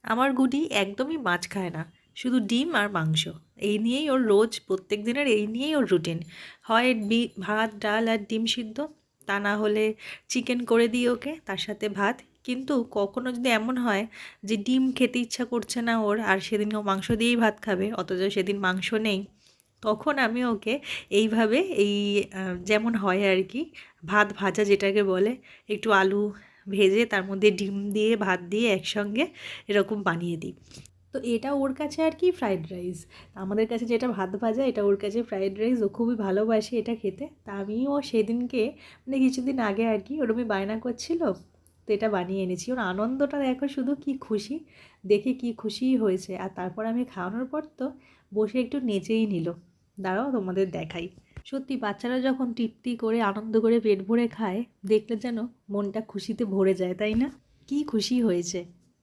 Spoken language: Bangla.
আমার গুডি একদমই মাছ খায় না, শুধু ডিম আর মাংস। এই নিয়েই ওর রোজ প্রত্যেক দিনের এই নিয়েই ওর রুটিন। হয় ভাত ডাল আর ডিম সিদ্ধ, তা না হলে চিকেন করে দিই ওকে তার সাথে ভাত। কিন্তু কখনো যদি এমন হয় যে ডিম খেতে ইচ্ছা করছে না ওর, আর সেদিন ও মাংস দিয়েই ভাত খাবে, অথচ সেদিন মাংস নেই, তখন আমি ওকে এইভাবে যেমন হয় আর কি, ভাত ভাজা যেটাকে বলে, একটু আলু ভেজে তার মধ্যে ডিম দিয়ে ভাত দিয়ে একসঙ্গে এরকম বানিয়ে দিই। তো এটা ওর কাছে আর কি ফ্রাইড রাইস। আমাদের কাছে যেটা ভাত ভাজা, এটা ওর কাছে ফ্রাইড রাইস। ও খুবই ভালোবাসে এটা খেতে। তা আমিও সেদিনকে, মানে কিছুদিন আগে আর কি, ওরমই বায়না করছিল, তো এটা বানিয়ে এনেছি। ওর আনন্দটা দেখো শুধু, কি খুশি, দেখে কি খুশি হয়েছে। আর তারপর আমি খাওয়ানোর পর তো বসে একটু নেচেই নিল। দাঁড়াও তোমাদের দেখাই। সত্যি বাচ্চারা যখন তৃপ্তি করে আনন্দ করে পেট ভরে খায়, দেখলে যেন মনটা খুশিতে ভরে যায়, তাই না? কি খুশি হয়েছে।